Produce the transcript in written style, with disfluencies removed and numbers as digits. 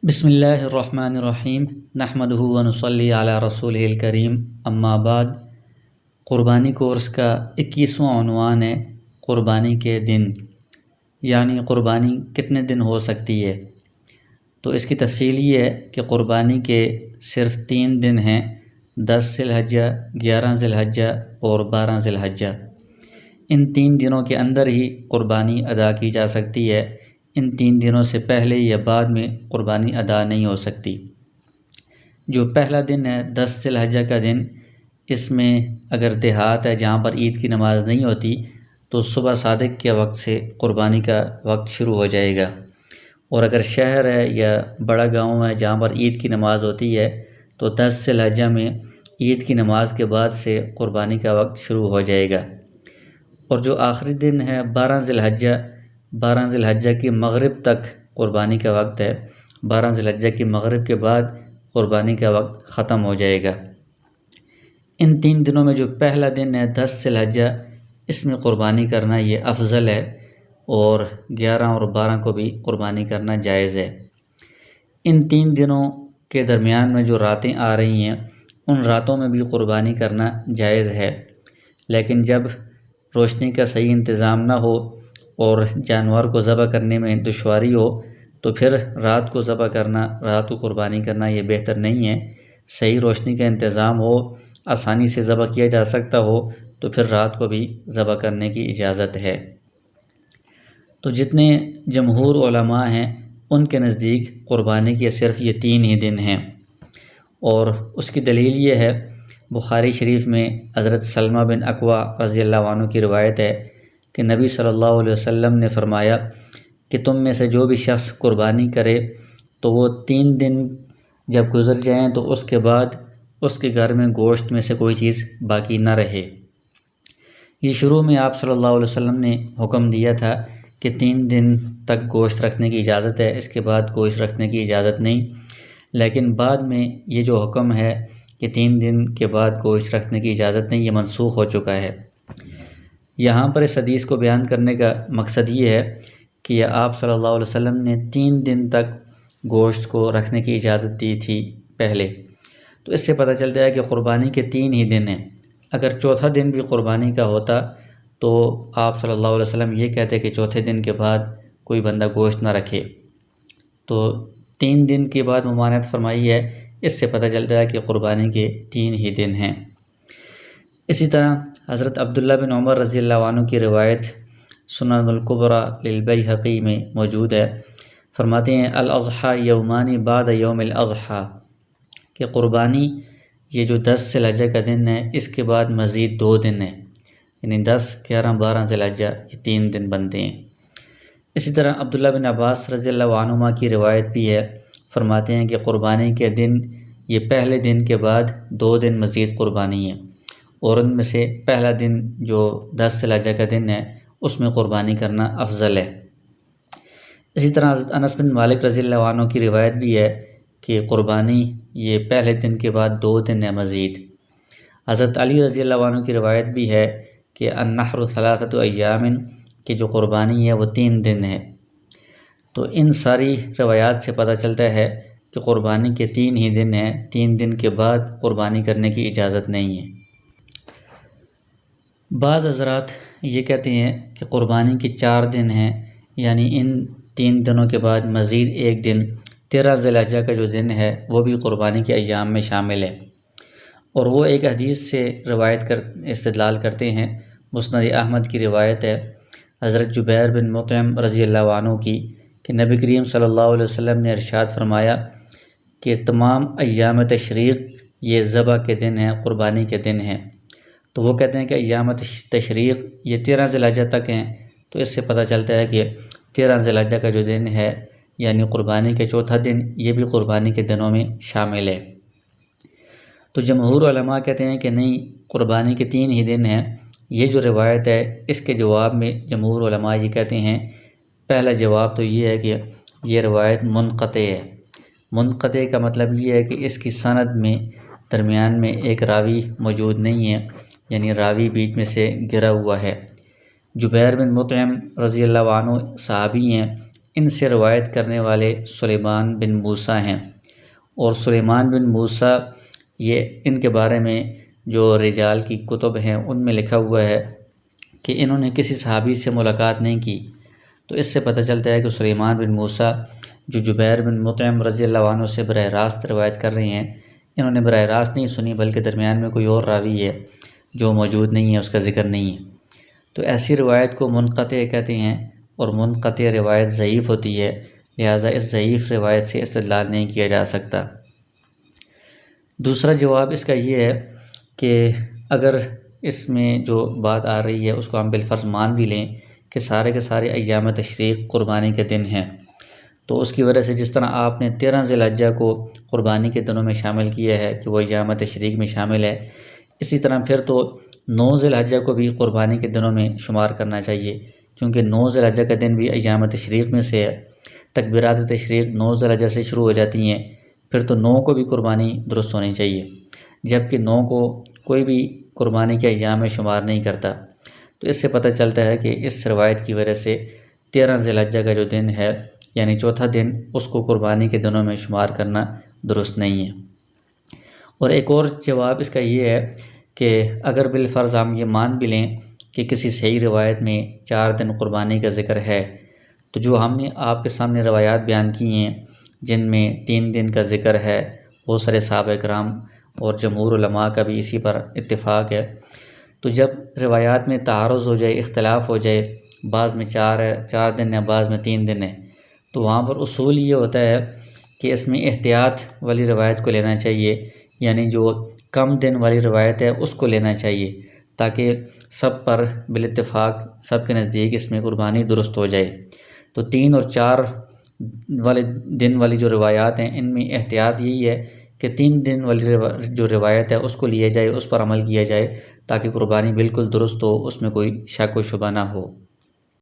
بسم اللہ الرحمن الرحیم نحمدہ و نصلی علی رسولہ الکریم اما بعد۔ قربانی کورس کا 21واں عنوان ہے قربانی کے دن، یعنی قربانی کتنے دن ہو سکتی ہے۔ تو اس کی تفصیل یہ ہے کہ قربانی کے صرف 3 دن ہیں، 10 ذی الحجہ، 11 ذی الحجہ اور 12 ذی الحجہ۔ ان 3 دنوں کے اندر ہی قربانی ادا کی جا سکتی ہے، ان 3 دنوں سے پہلے یا بعد میں قربانی ادا نہیں ہو سکتی۔ جو پہلا دن ہے 10 ذی الحجہ کا دن، اس میں اگر دیہات ہے جہاں پر عید کی نماز نہیں ہوتی تو صبح صادق کے وقت سے قربانی کا وقت شروع ہو جائے گا، اور اگر شہر ہے یا بڑا گاؤں ہے جہاں پر عید کی نماز ہوتی ہے تو 10 ذی الحجہ میں عید کی نماز کے بعد سے قربانی کا وقت شروع ہو جائے گا۔ اور جو آخری دن ہے 12 ذی الحجہ، 12 ذی الحجہ کی مغرب تک قربانی کا وقت ہے، 12 ذی الحجہ کی مغرب کے بعد قربانی کا وقت ختم ہو جائے گا۔ ان 3 دنوں میں جو پہلا دن ہے 10 ذی الحجہ، اس میں قربانی کرنا یہ افضل ہے، اور 11 اور 12 کو بھی قربانی کرنا جائز ہے۔ ان 3 دنوں کے درمیان میں جو راتیں آ رہی ہیں ان راتوں میں بھی قربانی کرنا جائز ہے، لیکن جب روشنی کا صحیح انتظام نہ ہو اور جانور کو ذبح کرنے میں دشواری ہو تو پھر رات کو ذبح کرنا، رات کو قربانی کرنا یہ بہتر نہیں ہے۔ صحیح روشنی کا انتظام ہو، آسانی سے ذبح کیا جا سکتا ہو تو پھر رات کو بھی ذبح کرنے کی اجازت ہے۔ تو جتنے جمہور علماء ہیں ان کے نزدیک قربانی کے صرف یہ 3 ہی دن ہیں، اور اس کی دلیل یہ ہے، بخاری شریف میں حضرت سلمہ بن اکوع رضی اللہ عنہ کی روایت ہے کہ نبی صلی اللہ علیہ وسلم نے فرمایا کہ تم میں سے جو بھی شخص قربانی کرے تو وہ 3 دن جب گزر جائیں تو اس کے بعد اس کے گھر میں گوشت میں سے کوئی چیز باقی نہ رہے۔ یہ شروع میں آپ صلی اللہ علیہ وسلم نے حکم دیا تھا کہ 3 دن تک گوشت رکھنے کی اجازت ہے، اس کے بعد گوشت رکھنے کی اجازت نہیں، لیکن بعد میں یہ جو حکم ہے کہ 3 دن کے بعد گوشت رکھنے کی اجازت نہیں، یہ منسوخ ہو چکا ہے۔ یہاں پر اس حدیث کو بیان کرنے کا مقصد یہ ہے کہ آپ صلی اللہ علیہ وسلم نے 3 دن تک گوشت کو رکھنے کی اجازت دی تھی پہلے، تو اس سے پتہ چلتا ہے کہ قربانی کے 3 ہی دن ہیں۔ اگر چوتھا دن بھی قربانی کا ہوتا تو آپ صلی اللہ علیہ وسلم یہ کہتے کہ چوتھے دن کے بعد کوئی بندہ گوشت نہ رکھے، تو 3 دن کے بعد ممانعت فرمائی ہے، اس سے پتہ چلتا ہے کہ قربانی کے 3 ہی دن ہیں۔ اسی طرح حضرت عبداللہ بن عمر رضی اللہ عنہ کی روایت سنن الکبریٰ للبیہقی میں موجود ہے، فرماتے ہیں الاضحیٰ یومان بعد یوم الاضحیٰ، کہ قربانی یہ جو 10 ذی الحجہ کا دن ہے اس کے بعد مزید 2 دن ہیں، یعنی 10، 11، 12 ذی الحجہ، یہ 3 دن بنتے ہیں۔ اسی طرح عبداللہ بن عباس رضی اللہ عنہما کی روایت بھی ہے، فرماتے ہیں کہ قربانی کے دن یہ پہلے دن کے بعد 2 دن مزید قربانی ہے، اور ان میں سے پہلا دن جو 10 ذی الحجہ کا دن ہے اس میں قربانی کرنا افضل ہے۔ اسی طرح حضرت انس بن مالک رضی اللہ عنہ کی روایت بھی ہے کہ قربانی یہ پہلے دن کے بعد 2 دن ہے مزید۔ حضرت علی رضی اللہ عنہ کی روایت بھی ہے کہ النحر 3 ایام، کہ جو قربانی ہے وہ 3 دن ہے۔ تو ان ساری روایات سے پتہ چلتا ہے کہ قربانی کے 3 ہی دن ہیں، 3 دن کے بعد قربانی کرنے کی اجازت نہیں ہے۔ بعض حضرات یہ کہتے ہیں کہ قربانی کے 4 دن ہیں، یعنی ان 3 دنوں کے بعد مزید 1 دن 13 ذی الحجہ کا جو دن ہے وہ بھی قربانی کے ایام میں شامل ہے، اور وہ ایک حدیث سے استدلال کرتے ہیں۔ مسند احمد کی روایت ہے حضرت جبیر بن مطعم رضی اللہ عنہ کی کہ نبی کریم صلی اللہ علیہ وسلم نے ارشاد فرمایا کہ تمام ایام تشریق یہ ذبح کے دن ہیں، قربانی کے دن ہیں۔ تو وہ کہتے ہیں کہ ایام تشریق یہ 13 ذی الحجہ تک ہیں، تو اس سے پتہ چلتا ہے کہ 13 ذی الحجہ کا جو دن ہے یعنی قربانی کے چوتھا دن، یہ بھی قربانی کے دنوں میں شامل ہے۔ تو جمہور علماء کہتے ہیں کہ نہیں، قربانی کے 3 ہی دن ہیں۔ یہ جو روایت ہے اس کے جواب میں جمہور علماء یہ کہتے ہیں، پہلا جواب تو یہ ہے کہ یہ روایت منقطع ہے۔ منقطع کا مطلب یہ ہے کہ اس کی سند میں درمیان میں ایک راوی موجود نہیں ہے، یعنی راوی بیچ میں سے گرا ہوا ہے۔ جبیر بن مطعم رضی اللہ عنہ صحابی ہیں، ان سے روایت کرنے والے سلیمان بن موسیٰ ہیں، اور سلیمان بن موسیٰ یہ ان کے بارے میں جو رجال کی کتب ہیں ان میں لکھا ہوا ہے کہ انہوں نے کسی صحابی سے ملاقات نہیں کی۔ تو اس سے پتہ چلتا ہے کہ سلیمان بن موسیٰ جو جبیر بن مطعم رضی اللہ عنہ سے براہ راست روایت کر رہے ہیں، انہوں نے براہ راست نہیں سنی، بلکہ درمیان میں کوئی اور راوی ہے جو موجود نہیں ہے، اس کا ذکر نہیں ہے۔ تو ایسی روایت کو منقطع کہتے ہیں، اور منقطع روایت ضعیف ہوتی ہے، لہٰذا اس ضعیف روایت سے استدلال نہیں کیا جا سکتا۔ دوسرا جواب اس کا یہ ہے کہ اگر اس میں جو بات آ رہی ہے اس کو ہم بالفرض مان بھی لیں کہ سارے کے سارے ایام تشریق قربانی کے دن ہیں، تو اس کی وجہ سے جس طرح آپ نے 13 ذی الحجہ کو قربانی کے دنوں میں شامل کیا ہے کہ وہ ایام تشریق میں شامل ہے، اسی طرح پھر تو 9 ذی الحجہ کو بھی قربانی کے دنوں میں شمار کرنا چاہیے، کیونکہ 9 ذی الحجہ کا دن بھی ایام تشریق میں سے ہے۔ تکبیرات تشریق 9 ذی الحجہ سے شروع ہو جاتی ہیں، پھر تو 9 کو بھی قربانی درست ہونی چاہیے، جبکہ 9 کو کوئی بھی قربانی کے ایام میں شمار نہیں کرتا۔ تو اس سے پتہ چلتا ہے کہ اس روایت کی وجہ سے 13 ذی الحجہ کا جو دن ہے، یعنی چوتھا دن، اس کو قربانی کے دنوں میں شمار کرنا درست نہیں ہے۔ اور ایک اور جواب اس کا یہ ہے کہ اگر بالفرض ہم یہ مان بھی لیں کہ کسی صحیح روایت میں 4 دن قربانی کا ذکر ہے، تو جو ہم نے آپ کے سامنے روایات بیان کی ہیں جن میں 3 دن کا ذکر ہے، بہت سارے صحابہ کرام اور جمہور علماء کا بھی اسی پر اتفاق ہے، تو جب روایات میں تعارض ہو جائے، اختلاف ہو جائے، بعض میں 4 دن ہے، بعض میں 3 دن ہے، تو وہاں پر اصول یہ ہوتا ہے کہ اس میں احتیاط والی روایت کو لینا چاہیے، یعنی جو کم دن والی روایت ہے اس کو لینا چاہیے، تاکہ سب پر بالاتفاق سب کے نزدیک اس میں قربانی درست ہو جائے۔ تو 3 اور 4 والے دن والی جو روایات ہیں ان میں احتیاط یہی ہے کہ 3 دن والی جو روایت ہے اس کو لیا جائے، اس پر عمل کیا جائے، تاکہ قربانی بالکل درست ہو، اس میں کوئی شک و شبہ نہ ہو۔